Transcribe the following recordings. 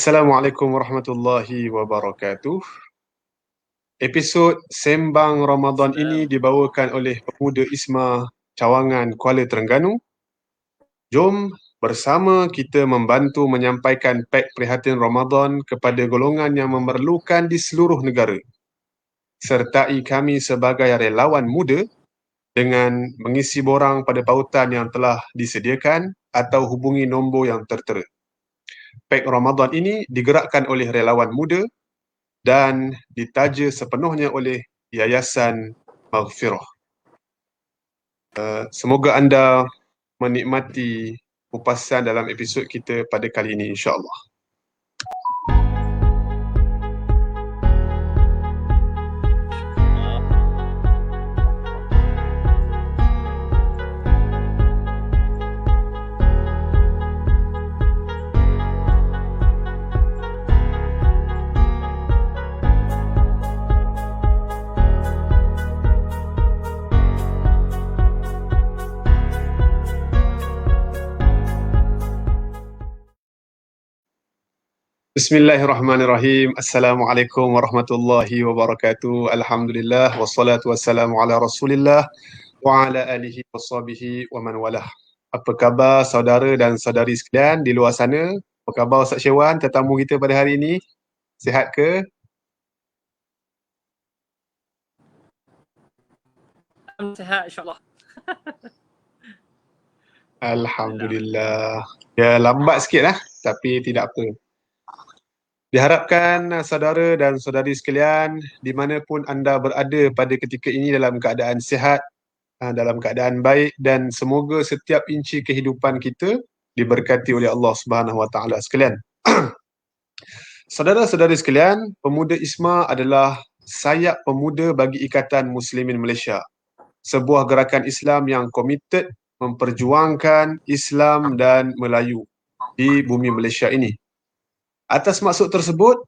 Assalamualaikum warahmatullahi wabarakatuh. Episod Sembang Ramadan ini dibawakan oleh Pemuda Isma Cawangan Kuala Terengganu. Jom bersama kita membantu menyampaikan pek prihatin Ramadan kepada golongan yang memerlukan di seluruh negara. Sertai kami sebagai relawan muda dengan mengisi borang pada pautan yang telah disediakan atau hubungi nombor yang tertera. Pek Ramadan ini digerakkan oleh relawan muda dan ditaja sepenuhnya oleh Yayasan Maghfirah. Semoga anda menikmati kupasan dalam episod kita pada kali ini, insya-Allah. Bismillahirrahmanirrahim. Assalamualaikum warahmatullahi wabarakatuh. Alhamdulillah wassalatu wassalamu ala Rasulillah wa ala alihi washabihi wa man walah. Apa khabar saudara dan saudari sekalian di luar sana? Apa khabar Ustaz Syirwan, tetamu kita pada hari ini? Sihat ke? Sihat insya-Allah. Alhamdulillah. Ya, lambat sikit lah, tapi tidak apa. Diharapkan saudara dan saudari sekalian, di manapun anda berada pada ketika ini dalam keadaan sihat, dalam keadaan baik, dan semoga setiap inci kehidupan kita diberkati oleh Allah Subhanahu Wa Taala sekalian. Saudara-saudari sekalian, Pemuda Isma adalah sayap pemuda bagi Ikatan Muslimin Malaysia. Sebuah gerakan Islam yang komited memperjuangkan Islam dan Melayu di bumi Malaysia ini. Atas maksud tersebut,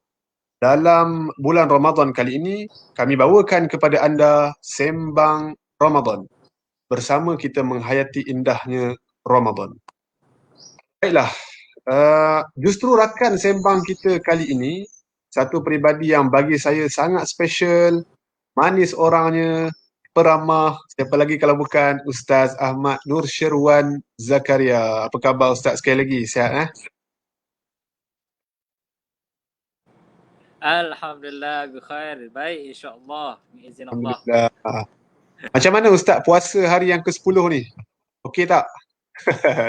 dalam bulan Ramadan kali ini, kami bawakan kepada anda Sembang Ramadan. Bersama kita menghayati indahnya Ramadan. Baiklah, justru rakan sembang kita kali ini, satu peribadi yang bagi saya sangat special, manis orangnya, peramah, siapa lagi kalau bukan Ustaz Ahmad Nur Syirwan Zakaria. Apa khabar Ustaz sekali lagi? Sihat Alhamdulillah bikhair. Baik insya-Allah. Biizin Allah. Alhamdulillah. Macam mana Ustaz puasa hari yang ke-10 ni? Okey tak?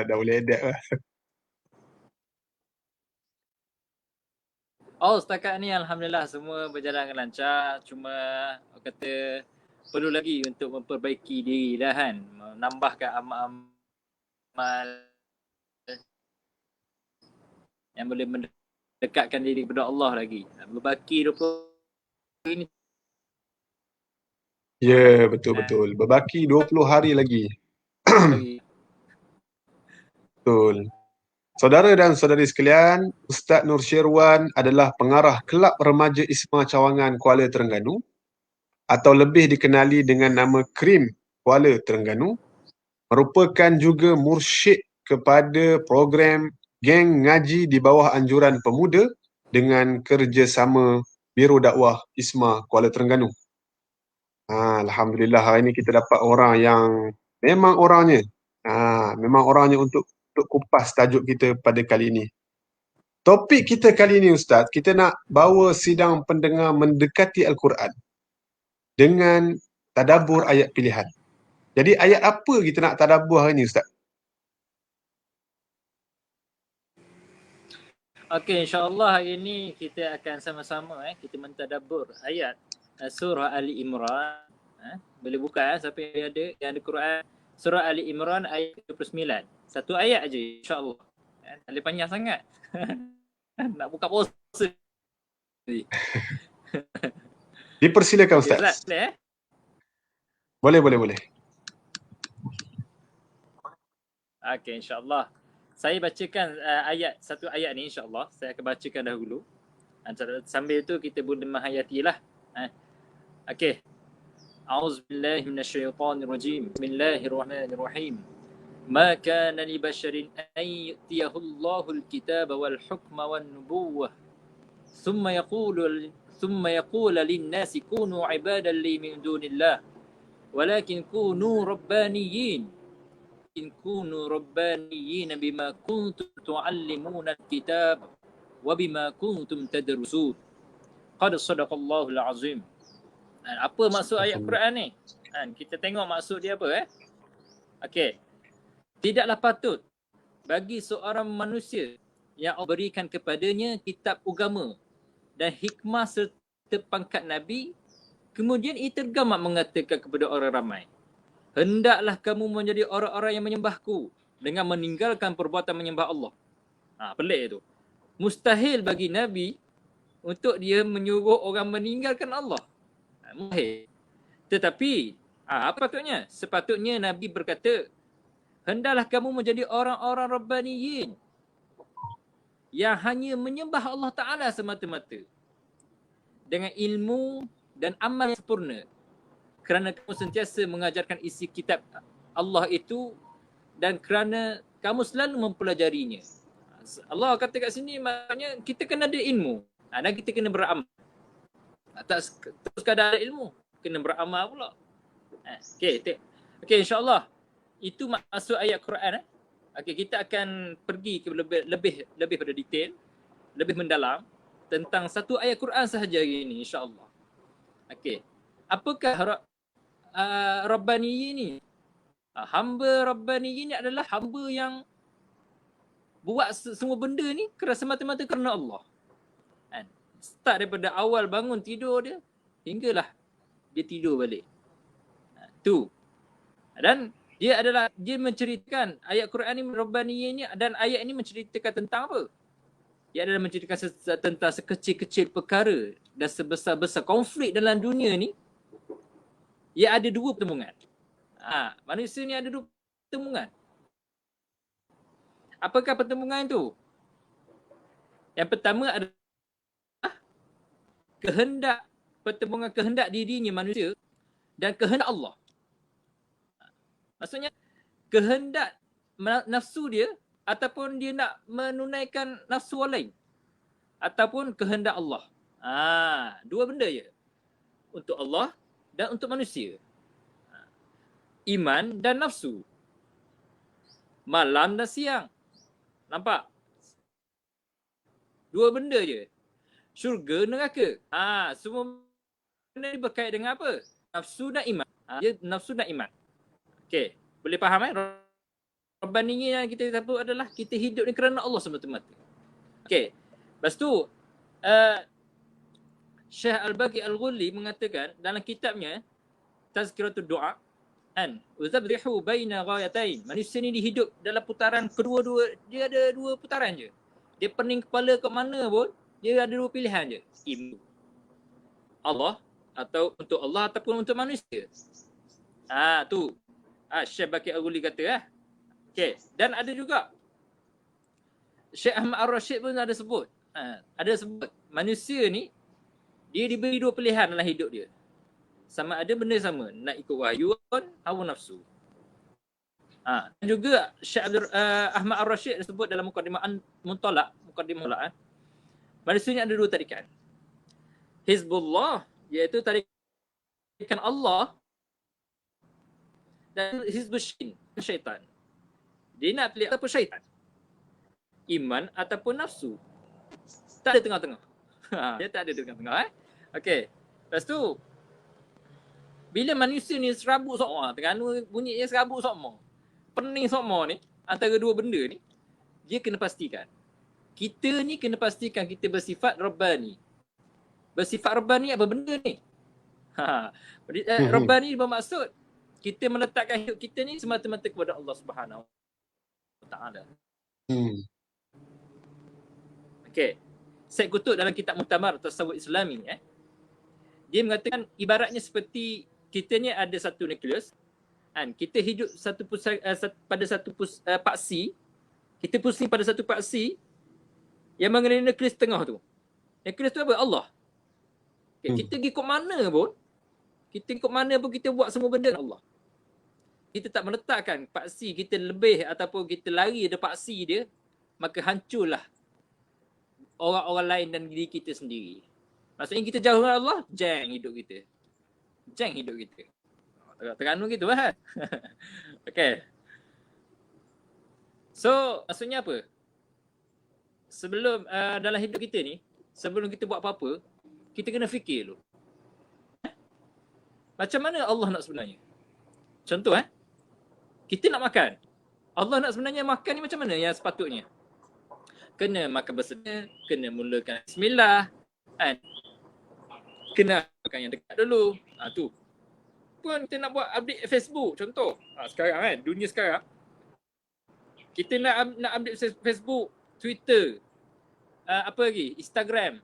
Dah boleh adapt lah. Oh, setakat ni alhamdulillah semua berjalan dengan lancar. Cuma kata perlu lagi untuk memperbaiki diri dah kan. Menambahkan amal-amal yang boleh mendekatkan diri kepada Allah lagi. Berbaki 20 ini. Ya, betul-betul. Berbaki 20 hari lagi. Betul. Saudara dan saudari sekalian, Ustaz Nur Syirwan adalah pengarah Kelab Remaja Isma Cawangan Kuala Terengganu atau lebih dikenali dengan nama KRIM Kuala Terengganu, merupakan juga mursyid kepada program geng ngaji di bawah anjuran pemuda dengan kerjasama Biro Dakwah Isma Kuala Terengganu. Alhamdulillah, hari ini kita dapat orang yang memang orangnya untuk kupas tajuk kita pada kali ini. Topik kita kali ini Ustaz, kita nak bawa sidang pendengar mendekati Al-Quran dengan tadabbur ayat pilihan. Jadi ayat apa kita nak tadabbur hari ini Ustaz? Okey, insya-Allah hari ini kita akan sama-sama kita mentadabbur ayat surah Ali Imran. Boleh buka siapa yang ada Quran, surah Ali Imran ayat 29. Satu ayat aja insya-Allah. Tak boleh panjang sangat. Nak buka puasa. Dipersilakan Ustaz. Boleh. Okey, insya-Allah. Saya bacakan satu ayat ni insya-Allah. Saya akan bacakan dahulu. Sambil tu kita boleh menghayatilah. Okey. A'udzubillahi minasyaitonirrajim. Bismillahirrahmanirrahim. Ma kana li basharin an yu'tiyahu Allahul kitaba wal hukma wan nubuwwah thumma yaqulu lin-nasi kunu ibadan li min dunillah walakin kunu rabbaniyyin bima kuntum tu'allimuna al-kitab wa bima kuntum tadrusun. Qad sadaqallahul azim. Apa maksud ayat Quran ni? Kita tengok maksud dia apa Okey. Tidaklah patut bagi seorang manusia yang Allah berikan kepadanya kitab agama dan hikmah serta pangkat Nabi, kemudian ia tergamak mengatakan kepada orang ramai, hendaklah kamu menjadi orang-orang yang menyembahku dengan meninggalkan perbuatan menyembah Allah. Pelik tu. Mustahil bagi Nabi untuk dia menyuruh orang meninggalkan Allah. Mustahil. Tetapi, apa patutnya? Sepatutnya Nabi berkata, hendaklah kamu menjadi orang-orang rabbaniyin yang hanya menyembah Allah Ta'ala semata-mata dengan ilmu dan amal yang sempurna, kerana kamu sentiasa mengajarkan isi kitab Allah itu dan kerana kamu selalu mempelajarinya. Allah kata kat sini maknanya kita kena ada ilmu dan kita kena beramal. Tak terus sekadar ada ilmu, kena beramal pula. Okey, insya-Allah itu maksud ayat Quran. Okey, kita akan pergi ke lebih pada detail, lebih mendalam tentang satu ayat Quran sahaja hari ini insya-Allah. Okey. Apakah Rabbani ini? Hamba Rabbani ini adalah hamba yang buat semua benda ni semata-mata kerana Allah. Start daripada awal bangun tidur dia hinggalah dia tidur balik. Tu. Dan dia menceritakan ayat Quran ni Rabbani ini, dan ayat ini menceritakan tentang apa? Dia adalah menceritakan tentang sekecil-kecil perkara dan sebesar-besar konflik dalam dunia ni. Ia ada dua pertemuan. Manusia ni ada dua pertemuan. Apakah pertemuan itu? Yang pertama adalah pertemuan kehendak dirinya manusia dan kehendak Allah. Maksudnya kehendak nafsu dia ataupun dia nak menunaikan nafsu orang lain ataupun kehendak Allah. Dua benda je. Untuk Allah dan untuk manusia. Iman dan nafsu. Malam dan siang. Nampak? Dua benda je. Syurga, neraka. Semua benda ni berkait dengan apa? Nafsu dan iman. Nafsu dan iman. Okey, boleh faham Rabbani yang kita sebut adalah kita hidup ni kerana Allah semata-mata. Okey. Lepas tu Syekh Al-Baqi Al-Ghulli mengatakan dalam kitabnya Tazkiratul Du'a, uzabdihu baina ghayatain. Manusia ni dihidup dalam putaran kedua-dua, dia ada dua putaran je. Dia pening kepala ke mana pun, dia ada dua pilihan je. Ilmu Allah atau untuk Allah ataupun untuk manusia. Tu. Syekh Baqi Al-Ghulli kata Okey, dan ada juga Syekh Ahmad Ar-Rashid pun ada sebut. Ada sebut manusia ni dia diberi dua pilihan dalam hidup dia. Sama ada benda sama, nak ikut wahyu ataupun hawa nafsu. Dan juga Syekh Ahmad Ar-Rashid sebut dalam Muqaddimah Muntalaq, manusia ni ada dua tarikan. Hizbullah, iaitu tarikan Allah, dan Hizbus syaitan. Dia nak pilih apa syaitan? Iman ataupun nafsu. Tak ada tengah-tengah. Dia tak ada tengah-tengah. Okey. Lepas tu, bila manusia ni serabut sokma, Terengganu bunyi dia serabut sokma, pening sokma ni, antara dua benda ni, dia kena pastikan. Kita ni kena pastikan kita bersifat Rabbani. Bersifat Rabbani apa benda ni? Rabbani bermaksud kita meletakkan hidup kita ni semata-mata kepada Allah Subhanahu Wa Taala. Okey. Syed Qutb dalam kitab Mu'tamar Tasawuf Islami dia mengatakan ibaratnya seperti kita ni ada satu nukleus, kita hidup pada satu paksi, kita pusing pada satu paksi yang mengenai nukleus tengah tu. Nukleus tu apa? Allah. Okay, kita ikut mana pun, kita buat semua benda Allah. kita tak meletakkan paksi kita lebih ataupun kita lari dari paksi dia, maka hancurlah orang-orang lain dan diri kita sendiri. Maksudnya kita jauh dengan Allah, jeng hidup kita. Jeng hidup kita. Teranum gitu kan. Okay. So, maksudnya apa? Sebelum dalam hidup kita ni, sebelum kita buat apa-apa, kita kena fikir dulu. Macam mana Allah nak sebenarnya? Contoh kita nak makan. Allah nak sebenarnya makan ni macam mana yang sepatutnya? Kena makan bersedia, kena mulakan bismillah, kan? Kena makan yang dekat dulu. Tu. Pun kita nak buat update Facebook contoh. Sekarang kan, dunia sekarang. Kita nak update Facebook, Twitter, apa lagi? Instagram.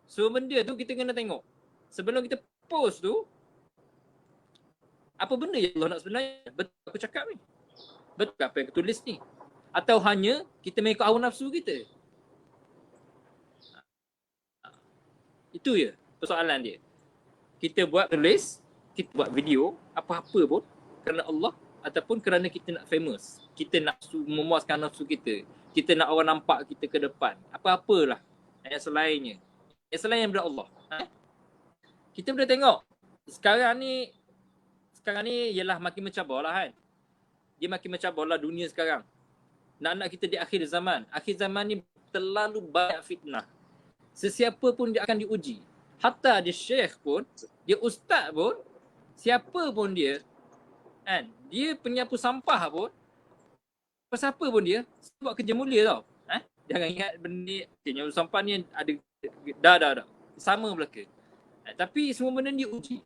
So benda tu kita kena tengok. Sebelum kita post tu, apa benda yang Allah nak sebenarnya? Betul aku cakap ni? Betul apa yang aku tulis ni? Atau hanya kita mengikut hawa nafsu kita? Itu je persoalan dia. Kita buat tulis, kita buat video, apa-apa pun kerana Allah ataupun kerana kita nak famous. Kita nak memuaskan nafsu kita. Kita nak orang nampak kita ke depan. Apa-apalah yang selainnya. Yang selain daripada Allah. Kita boleh tengok. Sekarang ni ialah makin mencabar lah kan. Dia makin mencabar lah dunia sekarang. Nak kita di akhir zaman. Akhir zaman ni terlalu banyak fitnah. Sesiapa pun dia akan diuji. Hatta dia syekh pun, dia ustaz pun, siapa pun dia, kan? Dia penyapu sampah pun, siapa pun dia, buat kerja mulia tau. Jangan ingat benda ni, penyapu sampah ni ada, dah. Sama belaka. Tapi semua benda ni diuji.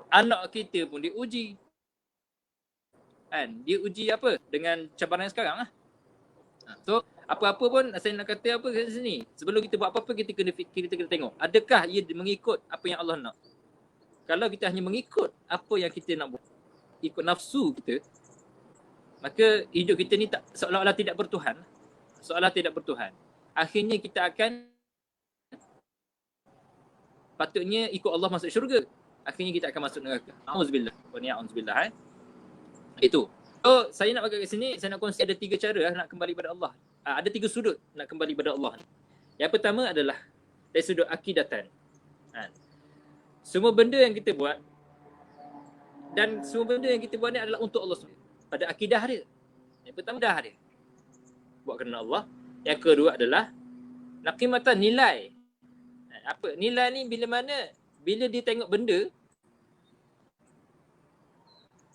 Anak kita pun diuji. Kan? Dia uji apa? Dengan cabaran sekarang lah. So, apa-apa pun saya nak kata apa kat sini. Sebelum kita buat apa-apa, kita kena tengok. Adakah ia mengikut apa yang Allah nak? Kalau kita hanya mengikut apa yang kita nak buat, ikut nafsu kita, maka hidup kita ni seolah-olah tidak bertuhan. Seolah tidak bertuhan. Akhirnya kita akan patutnya ikut Allah masuk syurga. Akhirnya kita akan masuk neraka. Auzubillah. Wa ni'auzubillah. Itu. So, saya nak bagi kat sini, saya nak kongsi ada 3 cara nak kembali pada Allah. Ada 3 sudut nak kembali pada Allah. Yang pertama adalah dari sudut akidatan. Semua benda yang kita buat dan semua benda yang kita buat ni adalah untuk Allah sendiri. Pada akidah dia. Yang pertama dah dia. Buat kerana Allah. Yang kedua adalah naqimatan, nilai. Apa? Nilai ni bila mana? Bila dia tengok benda,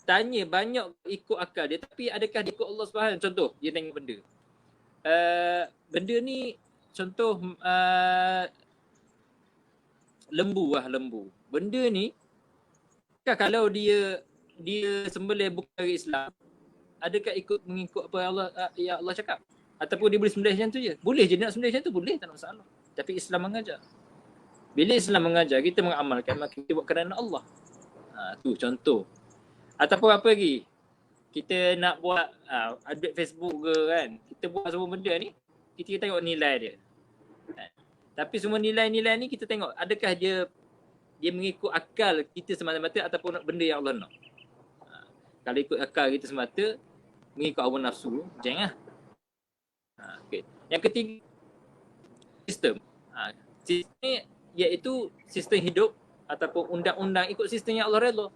tanya banyak ikut akal dia, tapi adakah dia ikut Allah SWT? Contoh, dia tengok benda. Benda ni contoh lembu. Benda ni kalau dia sembelih bukan dari Islam, adakah mengikut apa yang Allah cakap? Ataupun dia boleh sembelih macam tu je? Boleh je dia nak sembelih macam tu, boleh, tak ada masalah. Tapi Islam mengajar. Bila Islam mengajar, kita mengamalkan, maka kita buat kerana Allah. Tu contoh. Ataupun apa lagi? Kita nak buat update Facebook ke kan? Kita buat semua benda ni, kita tengok nilai dia. Tapi semua nilai-nilai ni kita tengok adakah dia mengikut akal kita semata-mata ataupun benda yang Allah nak. Kalau ikut akal kita semata, mengikut hawa nafsu, jangan. Okay. Yang ketiga, sistem. Sistem ni iaitu sistem hidup ataupun undang-undang ikut sistem yang Allah redha.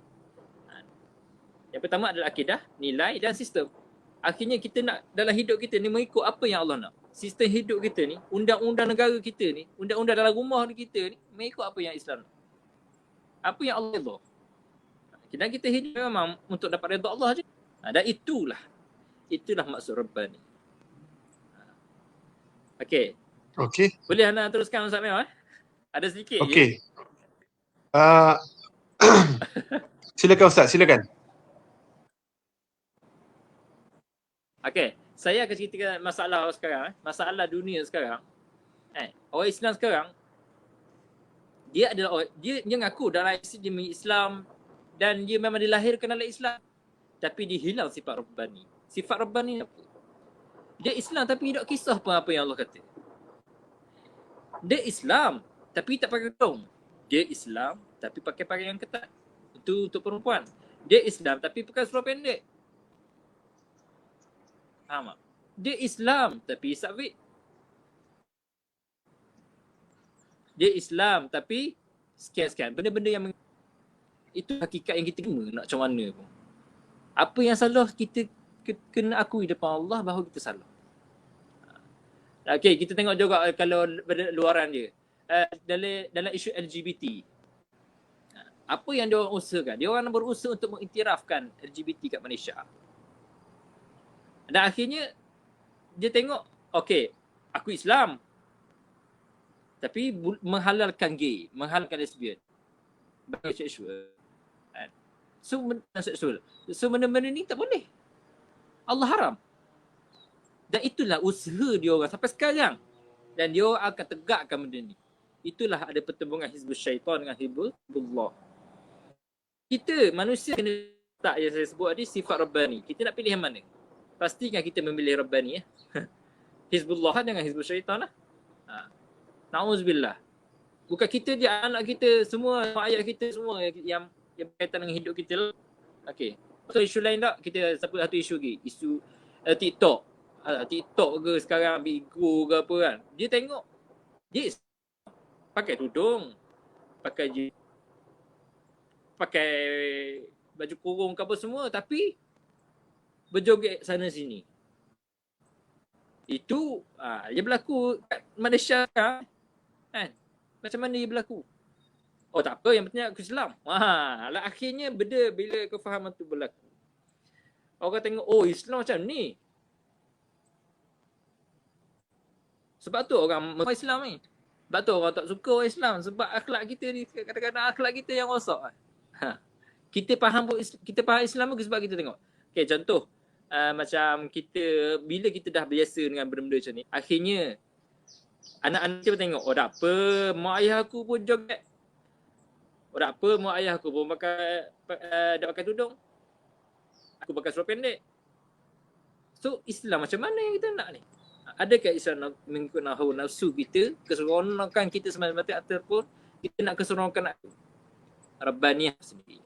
Yang pertama adalah akidah, nilai dan sistem. Akhirnya kita nak dalam hidup kita ni mengikut apa yang Allah nak. Sistem hidup kita ni, undang-undang negara kita ni, undang-undang dalam rumah kita ni, mengikut apa yang Islam nak. Apa yang Allah redha. Dan kita hidup memang untuk dapat redha Allah je. Dan itulah maksud Rabbani. Okey. Boleh Hana teruskan Ustaz Mel? Ada sedikit je. Silakan Ustaz, silakan. Okey, saya akan ceritakan masalah sekarang, masalah dunia sekarang. Orang Islam sekarang, dia ngaku dalam Islam dan dia memang dilahirkan dalam Islam, tapi dia hilang sifat Rabbani. Sifat Rabbani apa? Dia Islam tapi tak kisah pun apa yang Allah kata. Dia Islam tapi tak pakai tudung. Dia Islam tapi pakai pakaian ketat. Itu untuk perempuan. Dia Islam tapi pakai seluar pendek. Faham tak? Dia Islam tapi sabit. Dia Islam tapi sekian-sekian. Benda-benda yang itu hakikat yang kita terima nak macam mana pun. Apa yang salah kita kena akui depan Allah bahawa kita salah. Okey, kita tengok juga kalau luaran dia. Dalam isu LGBT. Apa yang dia orang usahakan? Dia orang berusaha untuk mengiktirafkan LGBT kat Malaysia. Dan akhirnya dia tengok, okey, aku Islam. Tapi menghalalkan gay, menghalalkan lesbian. Bagi seksual. Seksual. So benda-benda ni tak boleh. Allah haram. Dan itulah usaha dia orang sampai sekarang. Dan dia orang akan tegakkan benda ni. Itulah ada pertembungan Hizbus Syaitan dengan Hizbullah. Kita manusia kena tak yang saya sebut tadi sifat Rabbani. Kita nak pilih yang mana? Pastikan kita memilih Rabbani ya. Hizbullah dengan Hizbus Syaitan lah. Na'udzubillah. Bukan kita je, anak kita semua, ayah kita semua yang berkaitan dengan hidup kita lah. Okey. So isu lain tak? Kita satu isu lagi. Isu TikTok. TikTok ke sekarang Bigo ke apa kan. Dia tengok. Dia pakai tudung. Pakai baju kurung ke apa semua. Tapi berjoget sana sini. Itu dia berlaku kat Malaysia kan. Macam mana dia berlaku? Oh tak apa, yang penting aku Islam. Lah akhirnya benda bila kefahaman tu berlaku. Orang tengok, oh Islam macam ni. Sebab tu orang Islam ni. Sebab tu orang tak suka orang Islam. Sebab akhlak kita ni, kadang-kadang akhlak kita yang rosak. Kita faham Islam pun sebab kita tengok. Okay, contoh. Macam kita, bila kita dah biasa dengan benda-benda macam ni, akhirnya anak-anak kita tengok, oh tak apa, mak ayah aku pun joget. Oh tak apa, mak ayah aku pun dah pakai tudung. Aku pakai seluar pendek. So Islam macam mana yang kita nak ni? Adakah Islam mengikut hawa nafsu kita, keseronokan kita semata-mata, ataupun kita nak keseronokan Rabbaniyah sendiri?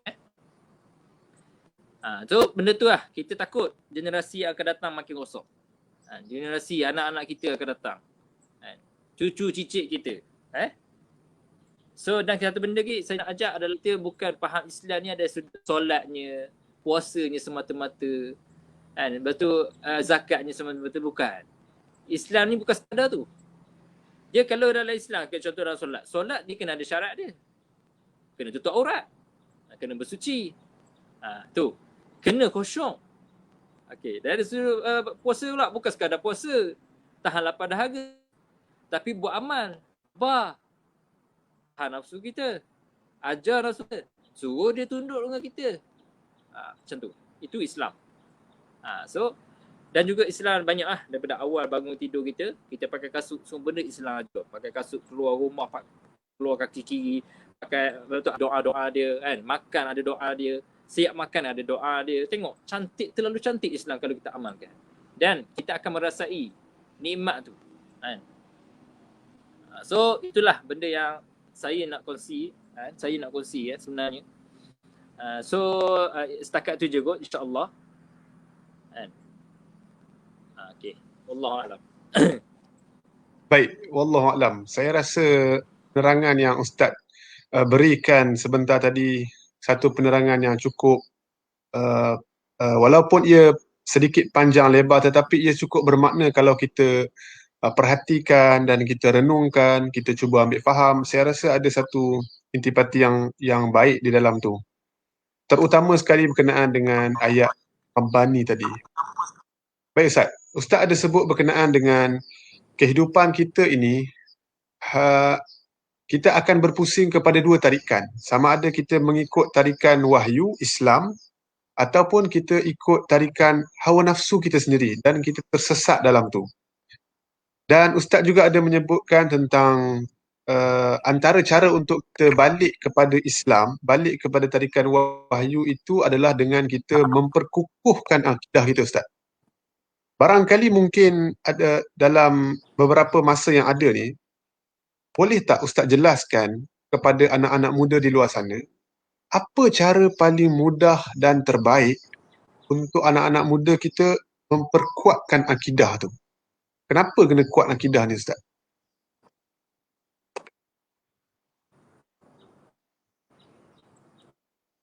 So benda tu lah, kita takut generasi yang akan datang makin rosak. Generasi anak-anak kita akan datang. Cucu cicit kita. So dan satu benda lagi saya nak ajak adalah kita bukan faham Islam ni ada solatnya, puasanya semata-mata. Lepas tu zakatnya semata-mata, bukan. Islam ni bukan sekadar tu. Dia kalau dalam Islam, contoh dalam solat. Solat ni kena ada syarat dia. Kena tutup aurat. Kena bersuci. Tu. Kena khusyuk. Okey, dari sudut puasa pula bukan sekadar puasa. Tahan lapar dahaga. Tapi buat amal. Tahan nafsu kita. Ajar nafsu kita. Suruh dia tunduk dengan kita. Macam tu. Itu Islam. So, dan juga Islam banyak daripada awal bangun tidur kita pakai kasut, semua benda Islam ajar. Pakai kasut keluar rumah, keluar kaki kiri, pakai doa-doa dia kan. Makan ada doa dia. Siap makan ada doa dia. Tengok, cantik, terlalu cantik Islam kalau kita amalkan. Dan kita akan merasai nikmat tu. Kan? So, itulah benda yang saya nak kongsi. Sebenarnya. Setakat tu je kot, insyaAllah. Kan? Okay. Wallahualam. Baik, wallahualam. Saya rasa penerangan yang Ustaz berikan sebentar tadi satu penerangan yang cukup walaupun ia sedikit panjang lebar tetapi ia cukup bermakna kalau kita perhatikan dan kita renungkan, kita cuba ambil faham. Saya rasa ada satu intipati yang baik di dalam tu. Terutama sekali berkenaan dengan ayat Rabbani tadi. Baik Ustaz, Ustaz ada sebut berkenaan dengan kehidupan kita ini, kita akan berpusing kepada dua tarikan. Sama ada kita mengikut tarikan wahyu Islam ataupun kita ikut tarikan hawa nafsu kita sendiri dan kita tersesat dalam tu. Dan Ustaz juga ada menyebutkan tentang antara cara untuk kita balik kepada Islam, balik kepada tarikan wahyu itu adalah dengan kita memperkukuhkan akidah kita Ustaz. Barangkali mungkin ada dalam beberapa masa yang ada ni, boleh tak Ustaz jelaskan kepada anak-anak muda di luar sana apa cara paling mudah dan terbaik untuk anak-anak muda kita memperkuatkan akidah tu? Kenapa kena kuat akidah ni, Ustaz?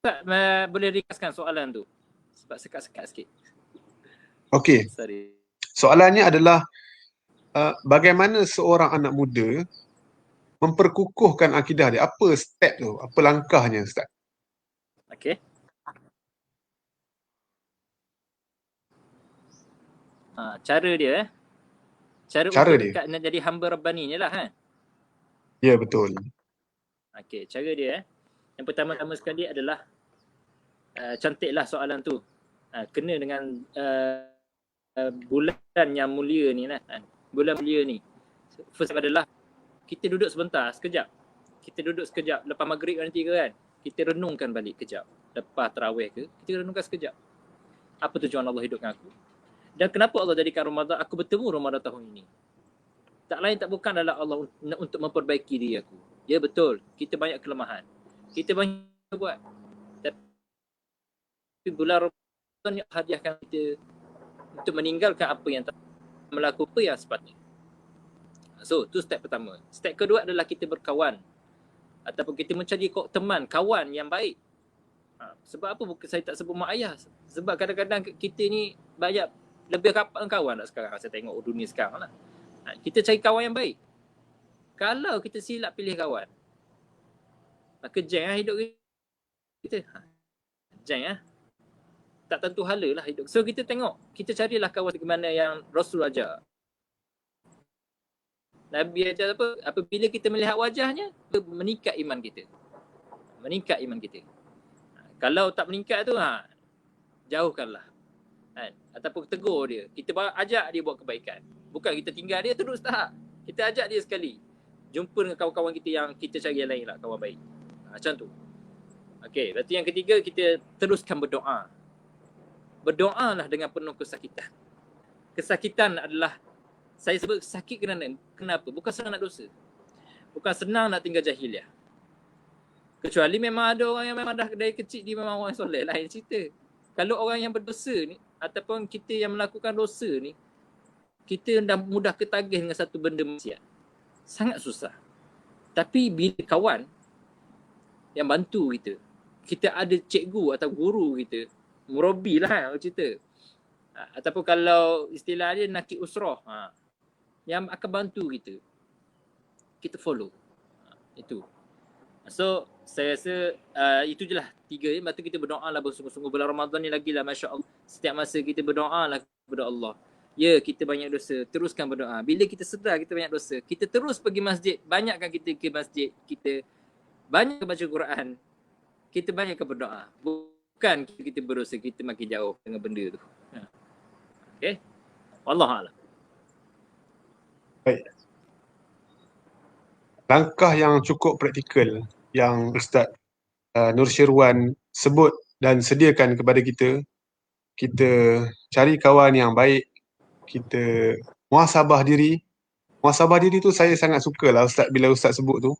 Ustaz, boleh ringkaskan soalan tu? Sebab sekat-sekat sikit. Okey, Sorry. soalannya adalah bagaimana seorang anak muda memperkukuhkan akidah dia? Apa step tu? Apa langkahnya, Ustaz? Okey. Cara dia cara Cara untuk dia? dekat nak jadi hamba Rabbani ni lah kan. Ya, betul. Okey, cara dia yang pertama-tama sekali adalah cantiklah soalan tu. Kena dengan bulan yang mulia ni lah. Bulan mulia ni. First adalah kita duduk sebentar, sekejap. Kita duduk sekejap lepas maghrib nanti ke kan. Kita renungkan balik kejap. Lepas tarawih ke, kita renungkan sekejap. Apa tujuan Allah hidupkan aku? Dan kenapa Allah jadikan Ramadan, aku bertemu Ramadan tahun ini? Tak lain tak bukan adalah Allah untuk memperbaiki diri aku. Ya betul, kita banyak kelemahan. Kita banyak buat. Tapi bulan Ramadan yang hadiahkan kita untuk meninggalkan apa yang tak melakukan apa yang sepatutnya. So, tu step pertama. Step kedua adalah kita berkawan. Ataupun kita mencari teman, kawan yang baik. Sebab apa saya tak sebut mak ayah? Sebab kadang-kadang kita ni banyak lebih rapat kawan tak sekarang. Saya tengok dunia sekarang lah. Kita cari kawan yang baik. Kalau kita silap pilih kawan, maka jeng lah hidup kita. Jeng lah. Tak tentu hala lah hidup. So kita tengok, kita carilah kawan bagaimana yang Rasul ajar. Nabi ajar apa? Apabila kita melihat wajahnya, meningkat iman kita. Meningkat iman kita. Kalau tak meningkat tu, jauhkanlah. Ataupun tegur dia. Kita ajak dia buat kebaikan. Bukan kita tinggal dia terus, tak. Kita ajak dia sekali. Jumpa dengan kawan-kawan kita yang kita cari yang lain lah, kawan baik. Macam tu. Okey, berarti yang ketiga kita teruskan berdoa. Berdoalah dengan penuh kesakitan. Kesakitan adalah, saya sebut sakit kenapa? Bukan senang nak dosa. Bukan senang nak tinggal jahiliah. Kecuali memang ada orang yang memang dah dari kecil dia memang orang soleh, lain cerita. Kalau orang yang berdosa ni, ataupun kita yang melakukan dosa ni, kita dah mudah ketagih dengan satu benda maksiat. Sangat susah. Tapi bila kawan yang bantu kita, kita ada cikgu atau guru kita, murabi lah cerita. Ataupun kalau istilah dia nakik usrah, yang akan bantu kita, kita follow. Itu. So saya rasa itu je lah 3. Lepas tu kita berdoa lah bersungguh-sungguh. Bulan Ramadan ni lagi lah, Masya Allah. Setiap masa kita berdoa lah kepada Allah. Ya, kita banyak dosa, teruskan berdoa. Bila kita sedar kita banyak dosa, kita terus pergi masjid. Banyakkan kita ke masjid, kita banyak baca Quran, kita banyakkan berdoa. Bukan kita berdosa, kita makin jauh dengan benda tu. Okay? Wallahualam. Baik. Langkah yang cukup praktikal yang Ustaz Nur Syirwan sebut dan sediakan kepada kita, kita cari kawan yang baik, kita muhasabah diri. Muhasabah diri tu saya sangat suka lah Ustaz bila Ustaz sebut tu.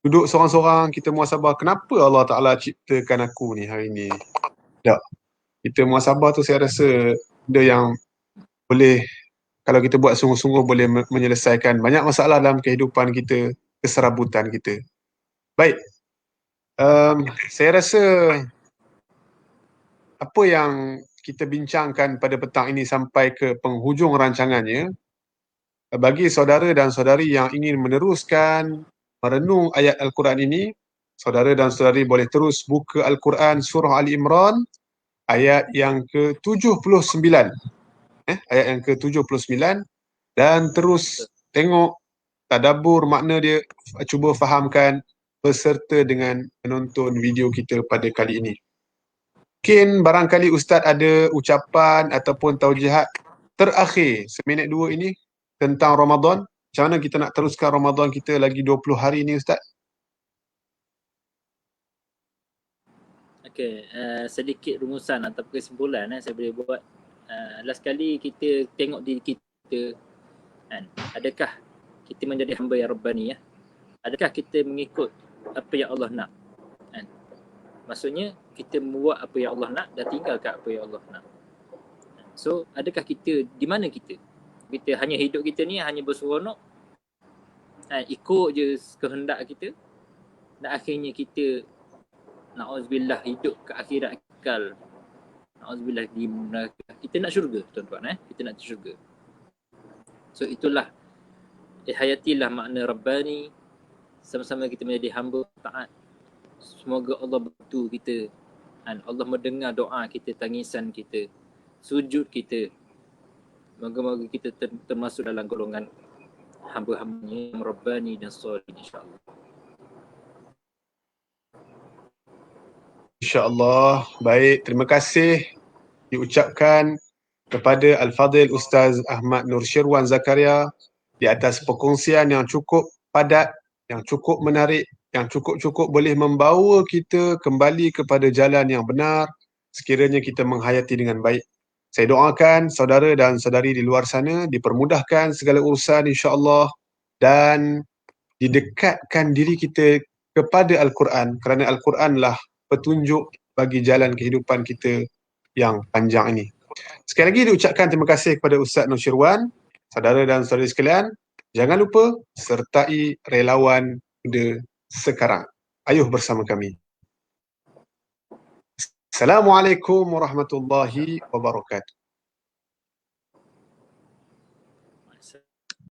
Duduk seorang-seorang kita muhasabah, kenapa Allah Ta'ala ciptakan aku ni hari ni? Tak. Kita muhasabah tu saya rasa benda yang boleh, kalau kita buat sungguh-sungguh, boleh menyelesaikan banyak masalah dalam kehidupan kita, keserabutan kita. Baik. Saya rasa apa yang kita bincangkan pada petang ini sampai ke penghujung rancangannya. Bagi saudara dan saudari yang ingin meneruskan merenung ayat Al-Quran ini, saudara dan saudari boleh terus buka Al-Quran surah Ali Imran ayat yang ke-79. Ayat yang ke-79 dan terus tengok, tadabbur makna dia, cuba fahamkan beserta dengan menonton video kita pada kali ini. Mungkin barangkali Ustaz ada ucapan ataupun taujihat terakhir seminit 2 ini tentang Ramadan. Macam mana kita nak teruskan Ramadan kita lagi 20 hari ni, Ustaz? Okey, sedikit rumusan atau kesimpulan saya boleh buat. Last kali kita tengok diri kita, kan? Adakah kita menjadi hamba yang Rabbani, ya? Adakah kita mengikut apa yang Allah nak. Kan? Maksudnya kita buat apa yang Allah nak dan tinggalkan apa yang Allah nak. So, adakah kita, di mana kita? Kita hanya hidup kita ni hanya berseronok, ikut je kehendak kita, dan akhirnya kita na'udzubillah hidup ke akhirat kekal. Na'udzubillah di neraka. Kita nak syurga, tuan-tuan. Kita nak syurga. So itulah, hayatilah makna Rabbani. Sama-sama kita menjadi hamba taat. Semoga Allah bantu kita. Allah mendengar doa kita, tangisan kita, sujud kita. Moga-moga kita termasuk dalam golongan hamba-hambanya yang Rabbani dan Solih, insyaAllah. InsyaAllah. Baik, terima kasih diucapkan kepada Al-Fadhil Ustaz Ahmad Nur Syirwan Zakaria di atas perkongsian yang cukup padat, yang cukup menarik, yang cukup-cukup boleh membawa kita kembali kepada jalan yang benar sekiranya kita menghayati dengan baik. Saya doakan saudara dan saudari di luar sana dipermudahkan segala urusan insya-Allah dan didekatkan diri kita kepada Al-Quran, kerana Al-Quranlah petunjuk bagi jalan kehidupan kita yang panjang ini. Sekali lagi diucapkan terima kasih kepada Ustaz Nur Syirwan. Saudara dan saudari sekalian, jangan lupa sertai relawan muda sekarang. Ayuh bersama kami. Assalamualaikum warahmatullahi wabarakatuh.